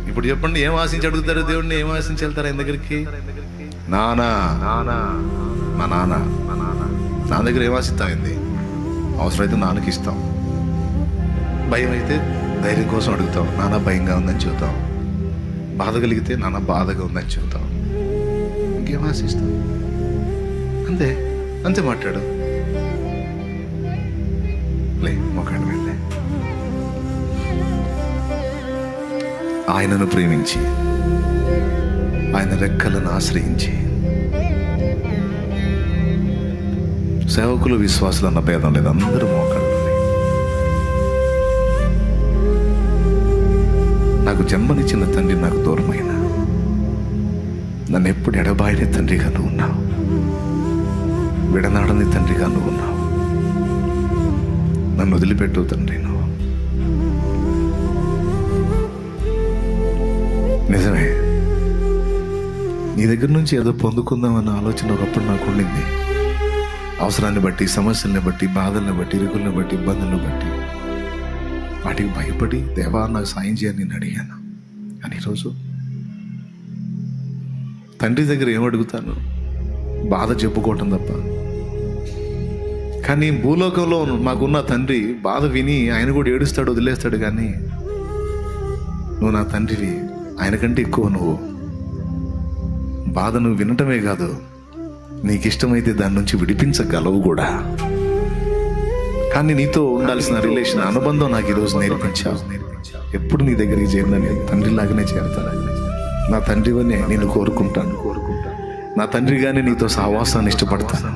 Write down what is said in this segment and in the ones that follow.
ఇప్పుడు చెప్పండి, ఏం ఆశించి అడుగుతారు దేవుడిని? ఏం ఆశించి వెళ్తారు ఆయన దగ్గరికి? నానా మా నాన్న నా దగ్గర ఏం ఆశిస్తామైంది? అవసరమైతే నాన్నకి ఇస్తాం. భయం అయితే ధైర్యం కోసం అడుగుతాం, నాన్న భయంగా ఉందని చెబుతాం. బాధ కలిగితే నాన్న బాధగా ఉందని చెబుతాం. ఇంకేం ఆశిస్తాం? అంతే అంతే మాట్లాడు. లే మొక్కడు వెళ్ళే. ఆయనను ప్రేమించి ఆయన రెక్కలను ఆశ్రయించి సేవకులు విశ్వాసులు అన్న భేదం లేదు, అందరూ మోకాళ్ళు. నాకు జన్మనిచ్చిన తండ్రి నాకు దూరమైన, నన్ను ఎప్పుడు ఎడబాయిని తండ్రిగా నువ్వు ఉన్నావు, విడనాడని తండ్రిగా నువ్వు ఉన్నావు. నన్ను వదిలిపెట్టు తండ్రి. నువ్వు నిజమే, నీ దగ్గర నుంచి ఏదో పొందుకుందామన్న ఆలోచన ఒకప్పుడు నాకు ఉండింది. అవసరాన్ని బట్టి, సమస్యల్ని బట్టి, బాధల్ని బట్టి, ఇరుకుల్ని బట్టి, ఇబ్బందులను బట్టి వాటికి భయపడి దేవా నాకు సాయం చేయని నేను అడిగాను. కానీ ఈరోజు తండ్రి దగ్గర ఏమడుగుతాను? బాధ చెప్పుకోవటం తప్ప. కానీ భూలోకంలో మాకున్న తండ్రి బాధ విని ఆయన కూడా ఏడుస్తాడు, వదిలేస్తాడు. కానీ నువ్వు నా తండ్రివి, ఆయన కంటే ఎక్కువ. నువ్వు బాధ నువ్వు వినటమే కాదు, నీకు ఇష్టమైతే దాని నుంచి విడిపించగలవు కూడా. కానీ నీతో ఉండాల్సిన రిలేషన్, అనుబంధం నాకు ఈరోజు నేర్పించావు. ఎప్పుడు నీ దగ్గరికి చేరినని తండ్రిలాగానే చేరతాను. నా తండ్రివనే నేను కోరుకుంటాను. నా తండ్రిగానే నీతో సహవాసాన్ని ఇష్టపడతాను.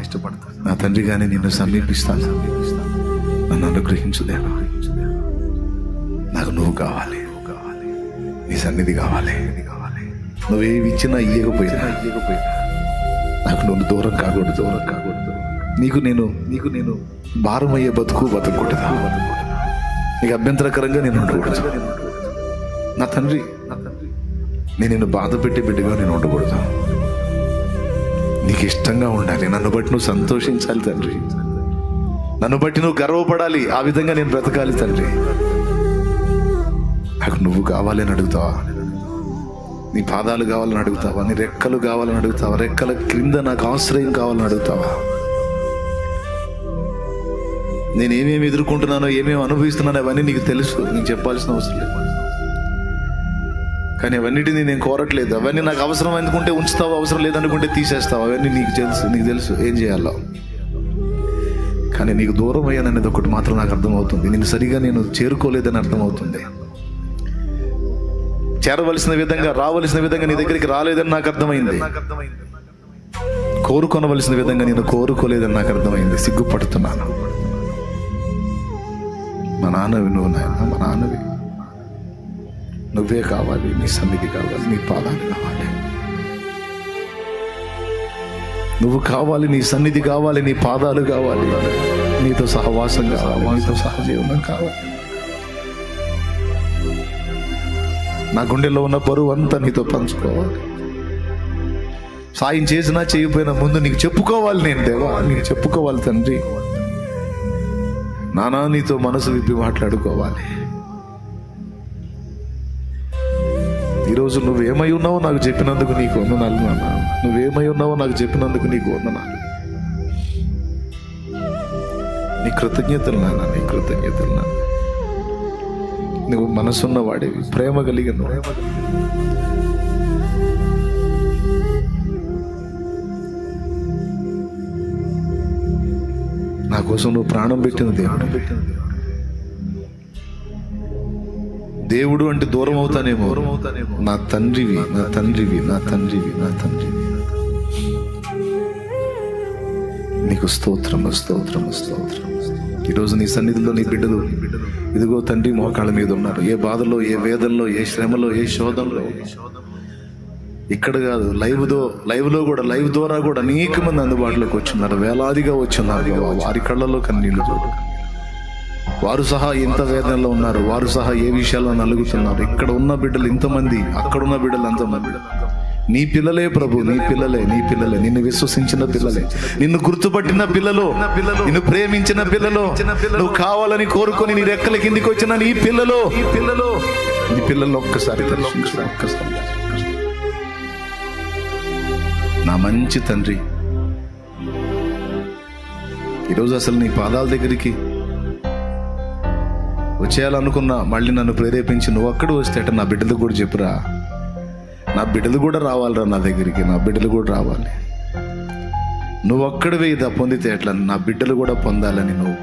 నా తండ్రిగానే నిన్ను సమీపిస్తాను. నన్ను అనుగ్రహించు దేవా. నాకు నువ్వు కావాలి, నీ సన్నిధి కావాలి. నువ్వేమి ఇచ్చినా ఇయ్యకపోయినా నాకు నువ్వు దూరం కాకూడదు. నీకు నేను భారమయ్యే బతకూడదు. నీకు అభ్యంతరకరంగా నేను ఉండకూడదు. నా తండ్రి, నేను నిన్ను బాధ పెట్టే బిడ్డగా నేను ఉండకూడదు. నీకు ఇష్టంగా ఉండాలి. నన్ను బట్టి నువ్వు సంతోషించాలి తండ్రి. నన్ను బట్టి నువ్వు గర్వపడాలి. ఆ విధంగా నేను బ్రతకాలి తండ్రి. నాకు నువ్వు కావాలని అడుగుతావా? నీ పాదాలు కావాలని అడుగుతావా? నీ రెక్కలు కావాలని అడుగుతావా? రెక్కల క్రింద నాకు ఆశ్రయం కావాలని అడుగుతావా? నేనేమేమి ఎదుర్కొంటున్నానో, ఏమేమి అనుభవిస్తున్నానో అవన్నీ నీకు తెలుసు. నీకు చెప్పాల్సిన అవసరం లేదు. కానీ అవన్నిటిని నేను కోరట్లేదు. అవన్నీ నాకు అవసరం అనుకుంటే ఉంచుతావు, అవసరం లేదనుకుంటే తీసేస్తావు. అవన్నీ నీకు తెలుసు ఏం చేయాలో. కానీ నీకు దూరం అయ్యాననేది ఒకటి మాత్రం నాకు అర్థమవుతుంది. నేను సరిగా నేను చేరుకోలేదని అర్థమవుతుంది. చేరవలసిన విధంగా, రావలసిన విధంగా నీ దగ్గరికి రాలేదని నాకు అర్థమైంది. కోరుకొనవలసిన విధంగా నేను కోరుకోలేదని నాకు అర్థమైంది. సిగ్గుపడుతున్నాను. మా నాన్నవి నువ్వు నాయన, మా నాన్నవి నువ్వే కావాలి. నీ సన్నిధి కావాలి, నీ పాదాలు కావాలి. నువ్వు కావాలి, నీ సన్నిధి కావాలి, నీ పాదాలు కావాలి, నీతో సహవాసం కావాలి, నీతో సహజీవనం కావాలి. నా గుండెల్లో ఉన్న బరువు అంతా నీతో పంచుకోవాలి. సాయం చేసినా చేయకపోయినా ముందు నీకు చెప్పుకోవాలి. నేను దేవా నీకు చెప్పుకోవాలి తండ్రి. నానా నీతో మనసు విప్పి మాట్లాడుకోవాలి. ఈరోజు నువ్వేమై ఉన్నావో నాకు చెప్పినందుకు నీకు వందనాలు నాన్న. నువ్వేమై ఉన్నావో నాకు చెప్పినందుకు నీకు వందనాలు. నీ కృతజ్ఞతలు నాన్న, నీ కృతజ్ఞతలు నాన్న. నువ్వు మనసున్న వాడివి, ప్రేమ కలిగిన నా కోసం నువ్వు ప్రాణం పెట్టిన దేవుడు అంటే దూరం అవుతానేమో. నా తండ్రివి, నా తండ్రివి, నా తండ్రివి, నా తండ్రివి. నీకు స్తోత్రము, స్తోత్రము, స్తోత్రం. ఈరోజు నీ సన్నిధిలో నీ బిడ్డలు ఇదిగో తండ్రి మోకాళ్ళ మీద ఉన్నారు. ఏ బాధలో, ఏ వేదనలో, ఏ శ్రమలో, ఏ శోధనలో. ఇక్కడ కాదు, లైవ్లో కూడా, లైవ్ ద్వారా కూడా అనేక మంది అందుబాటులోకి వచ్చిన్నారు. వేలాదిగా వచ్చిన్నారు. వారి కళ్ళలో కన్నీళ్లు చూడు. వారు సహా ఎంత వేదనలో ఉన్నారు. వారు సహా ఏ విషయాల్లో నలుగుతున్నారు. ఇక్కడ ఉన్న బిడ్డలు ఇంతమంది, అక్కడ ఉన్న బిడ్డలు అంతమంది. నీ పిల్లలే ప్రభు, నీ పిల్లలే, నీ పిల్లలే, నిన్ను విశ్వసించిన పిల్లలే, నిన్ను గుర్తుపట్టిన పిల్లలు, నిన్ను ప్రేమించిన పిల్లలు, నువ్వు కావాలని కోరుకొని నీ రెక్కల కిందికి వచ్చిన నీ పిల్లలు నీ పిల్లల్లో ఒక్కసారి నా మంచి తండ్రి, ఈరోజు అసలు నీ పాదాల దగ్గరికి వచ్చేయాలనుకున్నా, మళ్ళీ నన్ను ప్రేరేపించి నువ్వు అక్కడ వస్తే నా బిడ్డలు కూడా చెప్పురా, నా బిడ్డలు కూడా రావాలిరా నా దగ్గరికి, నా బిడ్డలు కూడా రావాలి. నువ్వు ఒక్కడివే ఇదా పొందితే ఎట్లా, నా బిడ్డలు కూడా పొందాలని నువ్వు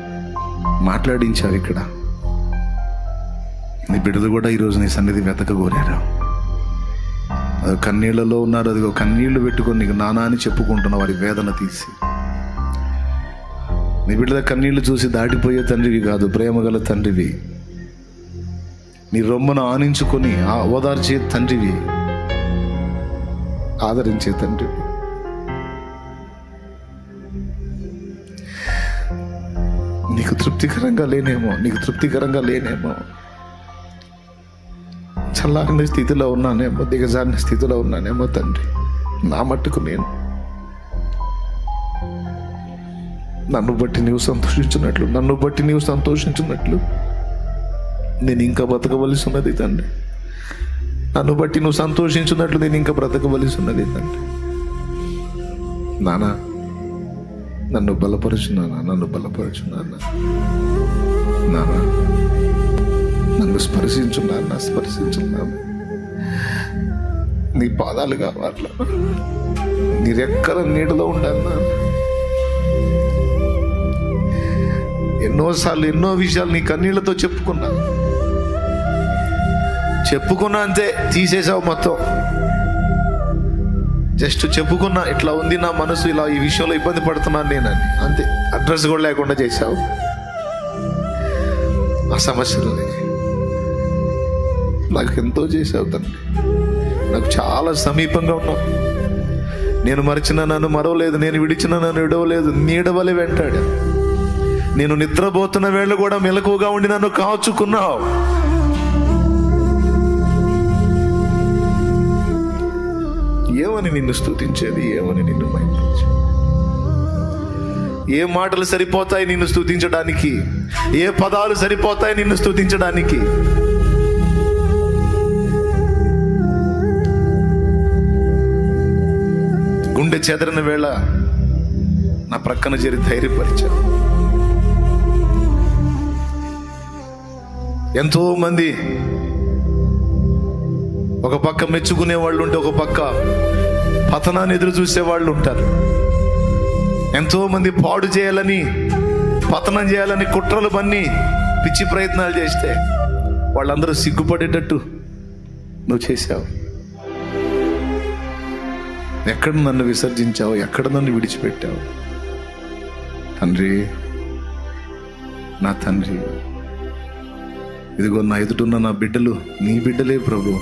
మాట్లాడించావు. ఇక్కడ నీ బిడ్డలు కూడా ఈరోజు నీ సన్నిధి వెతకగోరారు. అది కన్నీళ్లలో ఉన్నారు, అదిగో కన్నీళ్లు పెట్టుకొని నీకు నానా అని చెప్పుకుంటున్న వారి వేదన తీసి, నీ బిడ్డల కన్నీళ్లు చూసి దాటిపోయే తండ్రివి కాదు, ప్రేమగల తండ్రివి. నీ రొమ్మను ఆనించుకొని ఓదార్చే తండ్రివి, ఆదరించే తండ్రివి. నీకు తృప్తికరంగా లేనేమో, చల్లారిన స్థితిలో ఉన్నానేమో, దిగజారిన స్థితిలో ఉన్నానేమో తండ్రి. నా మట్టుకు నేను, నన్ను బట్టి నీవు సంతోషించున్నట్లు నేను ఇంకా బ్రతకవలసి ఉన్నది తండ్రి. నన్ను బట్టి నువ్వు సంతోషించున్నట్లు నేను ఇంకా బ్రతకవలసి ఉన్నది తండ్రి. నానా నన్ను బలపరచు నానా, నన్ను స్పర్శించు నాన్న. నీ పాదాలు కావాలి, నీ రెక్కల నీడలో ఉండాలి నాన్న. ఎన్నోసార్లు ఎన్నో విషయాలు నీ కన్నీళ్లతో చెప్పుకున్నా అంతే, తీసేసావు మొత్తం. జస్ట్ చెప్పుకున్నా, ఇట్లా ఉంది నా మనసు, ఇలా ఈ విషయంలో ఇబ్బంది పడుతున్నాను నేనని, అంతే. అడ్రస్ కూడా లేకుండా చేశావు ఆ సమస్యలని. నాకు ఎంతో చేశావు తండ్రి, నాకు చాలా సమీపంగా ఉన్నావు. నేను మరిచిన నన్ను మరవలేదు, నేను విడిచిన నన్ను విడవలేదు, నీడవలే వెంటాడు. నేను నిద్రపోతున్న వేళ కూడా మెలకువగా ఉండి నన్ను కాచుకున్నావు. ఏమని నిన్ను స్తుతించేది, ఏమని నిన్ను మహిమించేది? ఏ మాటలు సరిపోతాయి నిన్ను స్తుతించడానికి? ఏ పదాలు సరిపోతాయి నిన్ను స్తుతించడానికి? గుండె చెదరిన వేళ నా ప్రక్కన చేరి ధైర్యపరిచావు. ఎంతో మంది ఒక పక్క మెచ్చుకునే వాళ్ళు ఉంటే, ఒక పక్క పతనాన్ని ఎదురు చూసే వాళ్ళు ఉంటారు. ఎంతో మంది పాడు చేయాలని, పతనం చేయాలని కుట్రలు పన్ని పిచ్చి ప్రయత్నాలు చేస్తే వాళ్ళందరూ సిగ్గుపడేటట్టు నువ్వు చేశావు. ఎక్కడ నన్ను విసర్జించావు, ఎక్కడ నన్ను విడిచిపెట్టావు తండ్రి, నా తండ్రి. ఇదిగో నా ఎదుటున్న నా బిడ్డలు నీ బిడ్డలే ప్రభు.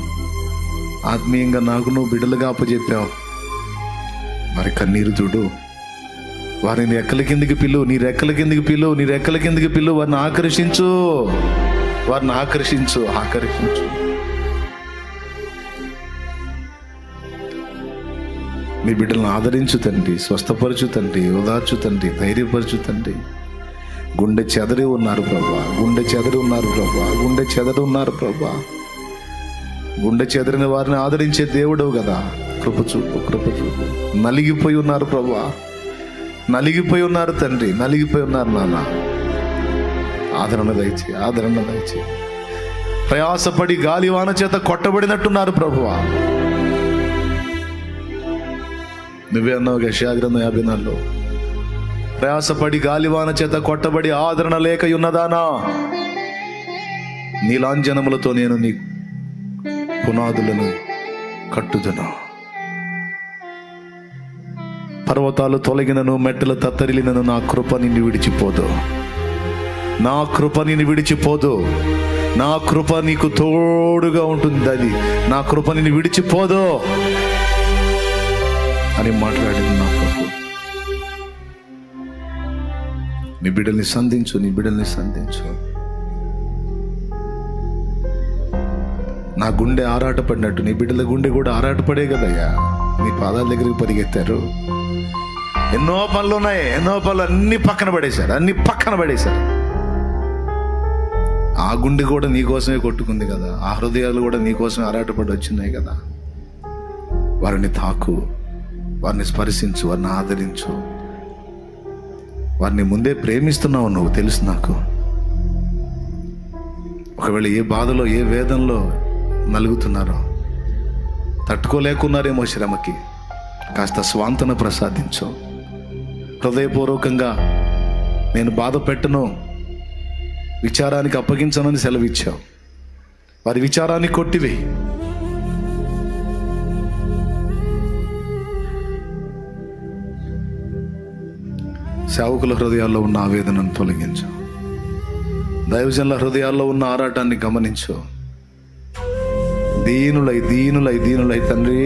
ఆత్మీయంగా నాకు నువ్వు బిడ్డలుగా అప్పచెప్పావు. మరి కన్నీరు చూడు, వారిని రెక్కల కిందికి పిలు, నీ రెక్కల కిందికి పిలు, వారిని ఆకర్షించు. నీ బిడ్డలను ఆదరించు తండ్రి, స్వస్థపరచు తండ్రి, ఓదార్చు తండ్రి, ధైర్యపరచు తండ్రి. గుండె చెదరి ఉన్నారు ప్రభా, గుండె చెదరిన వారిని ఆదరించే దేవుడవు కదా, కృప చూపు. నలిగిపోయి ఉన్నారు ప్రభా, నలిగిపోయి ఉన్నారు తండ్రి, నలిగిపోయి ఉన్నారు నాన్న. ఆదరణ దయచే. ప్రయాసపడి గాలివాన చేత కొట్టబడినట్టున్నారు ప్రభువా. నువ్వే అన్నావు యెషయా గ్రంథం 54లో, ప్రయాసపడి గాలివాన చేత కొట్టబడి ఆదరణ లేక ఉన్నదానా, నీలాంజనములతో నేను నీ పునాదులను కట్టుదును. పర్వతాలు తొలగినను, మెట్టలు తత్తరిలినను, నా కృప నిన్ను విడిచిపోదు. నా కృప నీకు తోడుగా ఉంటుంది. అది నా కృప నిన్ను విడిచిపోదు అని మాట్లాడింది నా ప్రభు. నీ బిడ్డల్ని సంధించు. నా గుండె ఆరాటపడినట్టు నీ బిడ్డల గుండె కూడా ఆరాటపడే కదయ్యా. నీ పాదాల దగ్గరికి పరిగెత్తారు. ఎన్నో పనులు ఉన్నాయి, అన్ని పక్కన పడేశారు. ఆ గుండె కూడా నీకోసమే కొట్టుకుంది కదా, ఆ హృదయాలు కూడా నీకోసమే ఆరాటపడి వచ్చినాయి కదా. వారిని తాకు, వారిని స్పర్శించు, వారిని ఆదరించు. వారిని ముందే ప్రేమిస్తున్నావు నువ్వు, తెలుసు నాకు. ఒకవేళ ఏ బాధలో ఏ వేదనలో నలుగుతున్నారో, తట్టుకోలేకున్నారేమో శ్రమకి, కాస్త స్వాంతన ప్రసాదించు. హృదయపూర్వకంగా నేను బాధ పెట్టను, విచారానికి అప్పగించనని సెలవిచ్చావు. వారి విచారాన్ని కొట్టివేయి. సేవకుల హృదయాల్లో ఉన్న ఆవేదనను తొలగించు. దైవజనుల హృదయాల్లో ఉన్న ఆరాటాన్ని గమనించు. దీనులై దీనులై దీనులై తండ్రి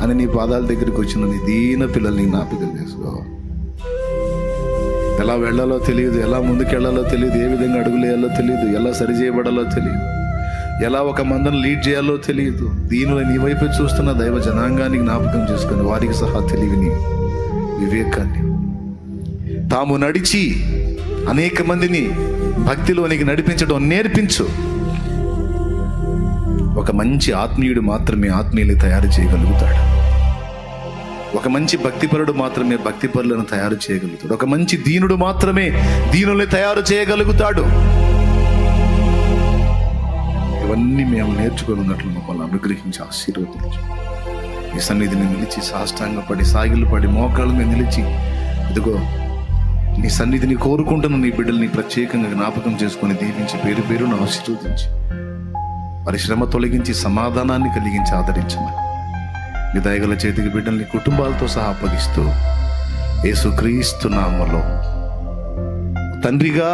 అని నీ పాదాల దగ్గరికి వచ్చిన నీ దీన పిల్లల్ని జ్ఞాపకం చేసుకో. ఎలా వెళ్ళాలో తెలియదు, ఎలా ముందుకెళ్లాలో తెలియదు, ఏ విధంగా అడుగులేయాలో తెలియదు, ఎలా సరిచేయబడాలో తెలియదు, ఎలా ఒక మందను లీడ్ చేయాలో తెలియదు. దీనులై నీ వైపు చూస్తున్న దైవ జనాంగాన్ని జ్ఞాపకం చేసుకుని వారికి సహా తెలివిని, వివేకాన్ని, తాము నడిచి అనేక మందిని భక్తిలోనికి నడిపించడం నేర్పించు. ఒక మంచి ఆత్మీయుడు మాత్రమే ఆత్మీయులు తయారు చేయగలుగుతాడు. ఒక మంచి భక్తిపరుడు మాత్రమే భక్తిపరులను తయారు చేయగలుగుతాడు. ఒక మంచి దీనుడు మాత్రమే దీనుల్ని తయారు చేయగలుగుతాడు. ఇవన్నీ మేము నేర్చుకొని ఉన్నట్లు మమ్మల్ని అనుగ్రహించి ఆశీర్వదించు. ఈ సన్నిధిని నిలిచి సాష్టాంగపడి సాగిలపడి మోకాళ్ళ మీద నిలిచి ఇదిగో నీ సన్నిధిని కోరుకుంటున్న నీ బిడ్డల్ని ప్రత్యేకంగా జ్ఞాపకం చేసుకొని దీవించి పేరు పేరును ఆశీర్వదించి వారి శ్రమ తొలగించి సమాధానాన్ని కలిగించి ఆదరించమని నీ దయగల చేతికి బిడ్డల్ని కుటుంబాలతో సహా అప్పగిస్తూ యేసుక్రీస్తు నామములో తండ్రిగా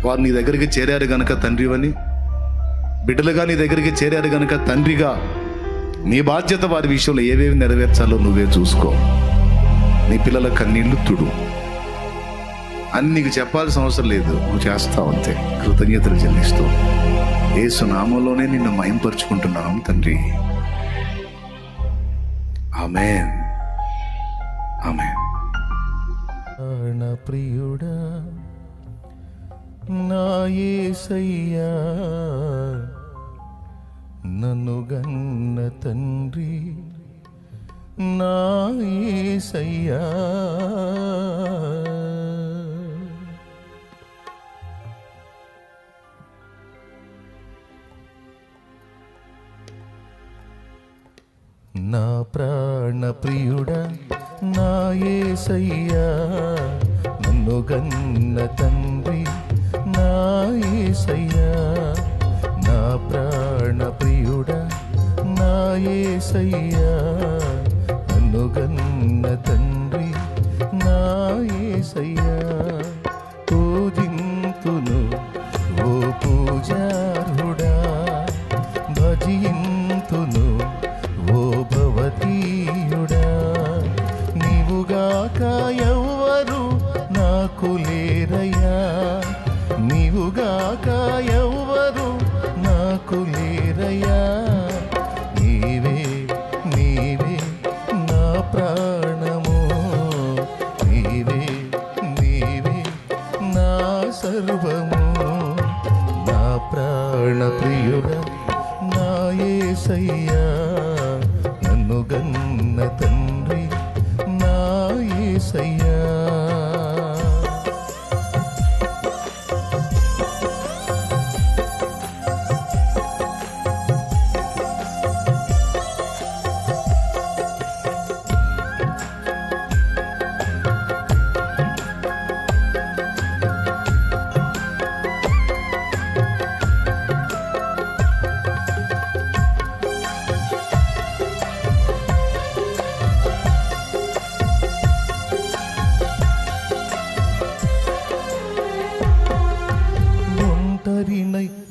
వారు నీ దగ్గరికి చేరారు గనుక తండ్రివని, బిడ్డలుగా నీ దగ్గరికి చేరారు గనుక తండ్రిగా నీ బాధ్యత వారి విషయంలో ఏవేవి నెరవేర్చాలో నువ్వే చూసుకో. నీ పిల్లల కన్నీళ్లు తుడు. అని నీకు చెప్పాల్సిన అవసరం లేదు, నువ్వు చేస్తావు అంతే. కృతజ్ఞతలు చెల్లిస్తూ యేసు నామములోనే నిన్ను మహింపరుచుకుంటున్నాం తండ్రి. ఆమేన్, ఆమేన్. ప్రియుడా నా యేసయ్యా, నన్ను గన్న తండ్రి నా యేసయ్యా, నా ప్రాణ ప్రియుడా నా యేసయ్యా, నన్ను గన్న తండ్రి నా యేసయ్యా, నా ప్రాణ ప్రియుడా నా యేసయ్యా, నన్ను గన్న తండ్రి నా యేసయ్యా. పూజింతును ఓ పూజార్హుడా, భజింతును ఓ భవతీయుడా, నీవుగాక ఎవ్వరు నాకు లేరయ్యా, నీవుగాక ఎవ్వరు నాకు లేరయ్యా. నీవే నీవే నా ప్రాణము, నీవే నీవే నా సర్వము, నా ప్రాణ ప్రియుడా నా యేసయ్యా, నన్ను గన్న తండ్రి నా యేసయ్యా.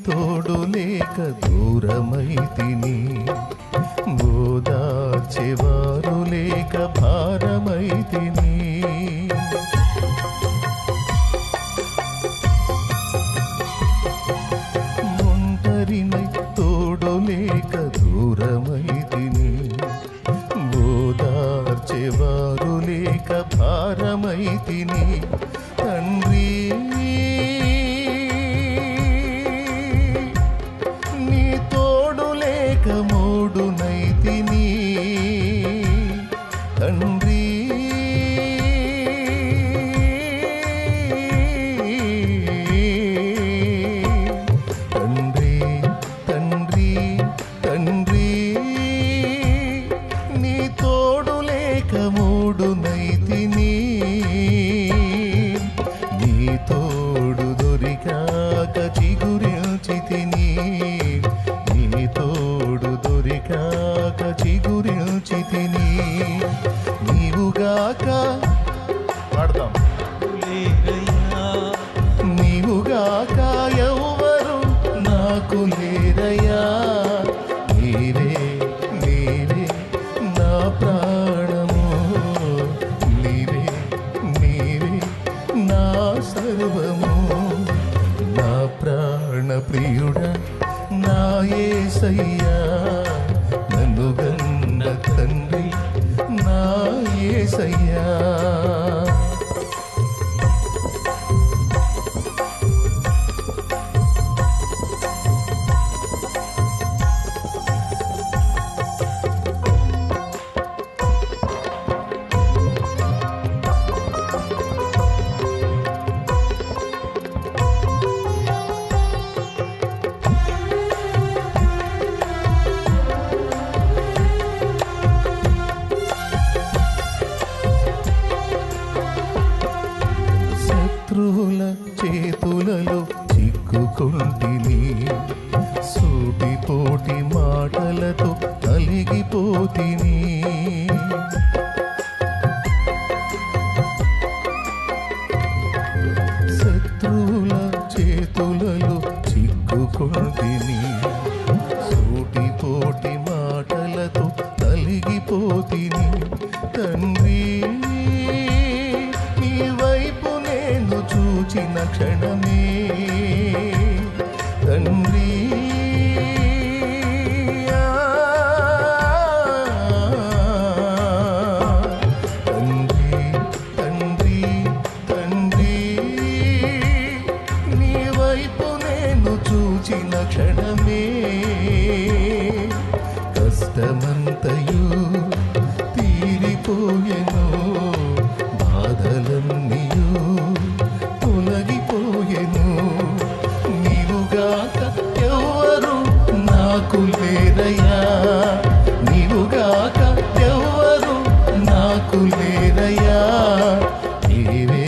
తోడు లేక దూరమైతిని, ఓదార్చేవారు లేక భారమైతిని, ఒంటరినై తోడు లేక దూరమైతిని, ఓదార్చేవారు లేక భారమైతిని. తండ్రి తోడునైతిని తండ్రి. తండ్రి తండ్రి తండ్రి నీ తోడు లేక మూడునైతిని. నీ తోడు దొరికాక చిగురించితిని. నీ తోడు దొరికాక చిగురించితిని. నీవుగాక పాడతాం. నీవుగాక ఎవ్వరు నాకు లేరయ్యా. నీవే నీవే నా ప్రాణము. నీవే నీవే నా సర్వము. నా ప్రాణ ప్రియుడా నా యేసయ్యా. నన్ను గన్న తండ్రి నా యేసయ్యా. శత్రువుల చేతులలో చిక్కుకుంటిని. సూటిపోటి మాటలతో నలిగిపోతిని. శత్రువుల చేతులలో చిక్కుకుంటిని. సూటిపోటి మాటలతో నలిగిపోతిని. తండ్రి నీ వైపు నేను చూచిన క్షణమే. తండ్రి తండ్రి తండ్రి తండ్రి నీ వైపు నేను చూచిన క్షణమే. కష్టమంతయు తీరిపోయెను. బాధలన్నీయు తొలగిపోయెను. నీవుగాక ఎవ్వరు నాకు లేరయ్యా. నీవుగాక ఎవ్వరు నాకు లేరయ్యా. నీవే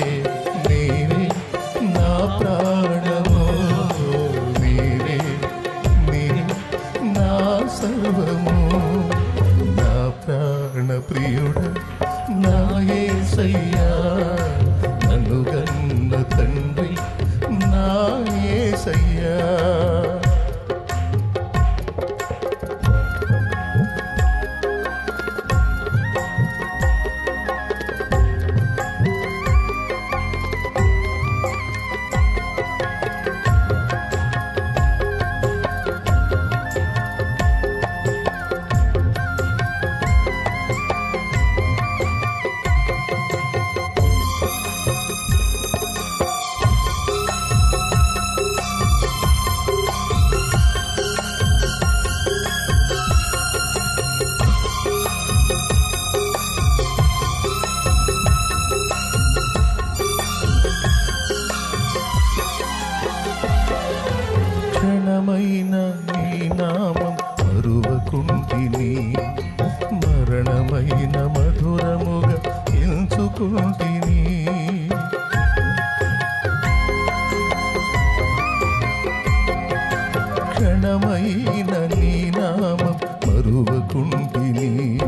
నీవే నా ప్రాణము. నీవే నీవే నా సర్వము. నా ప్రాణ ప్రియుడా నా యేసయ్యా. నన్ను గన్న తండ్రి నా యేసయ్యా. క్షణమైన నీ నామం మరువకుంటిని. మరణమైన మధురముగా ఎంచుకుంటిని. క్షణమైన నీ నామం మరువకుంటిని.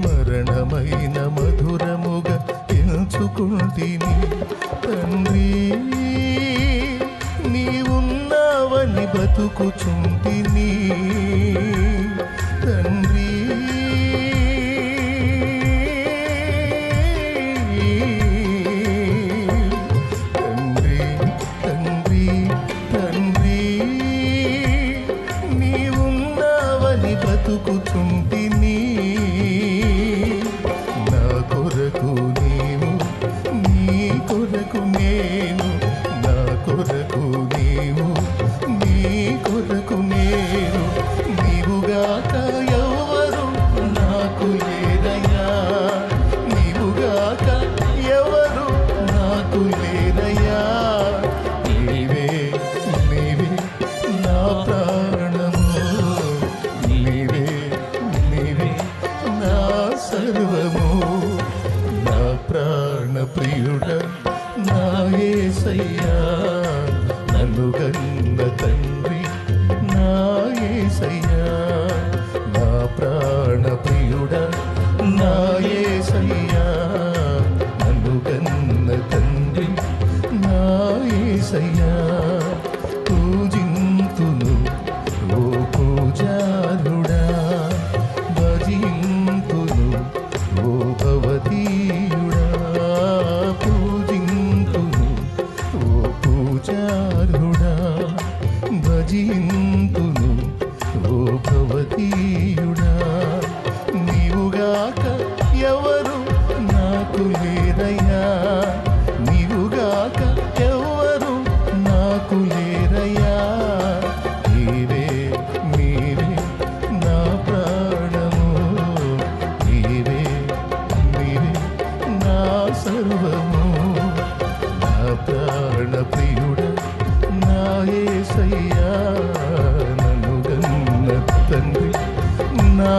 మరణమైన మధురముగా ఎంచుకుంటిని. తండ్రి నీవున్నావని బతుకుచుంటిని. తండ్రి తండ్రి తండ్రి తండ్రి నీవున్నావని బతుకుచుంటిని. నా కొరకు నీవు నీ కొరకు నేను. నా కొరకు నీవు నీ కొరకు నేను. నీవుగాక యేసయ్యా పూజింతును ఓ పూజారుడా భజింతును ఓ భవతీయుడా పూజింతును ఓ పూజారుడా భజింతును ఓ భవతీయుడా నీవుగాక ఎవరు నాకు లేరయ్యా నీవుగాక ఎవరు నాకు లేరయ్యా నీవే నీవే నా ప్రాణము నీవే నీవే నా సర్వము నా ప్రాణ ప్రియుడ నా యేసయ్యా నన్ను గన్న తండ్రి నా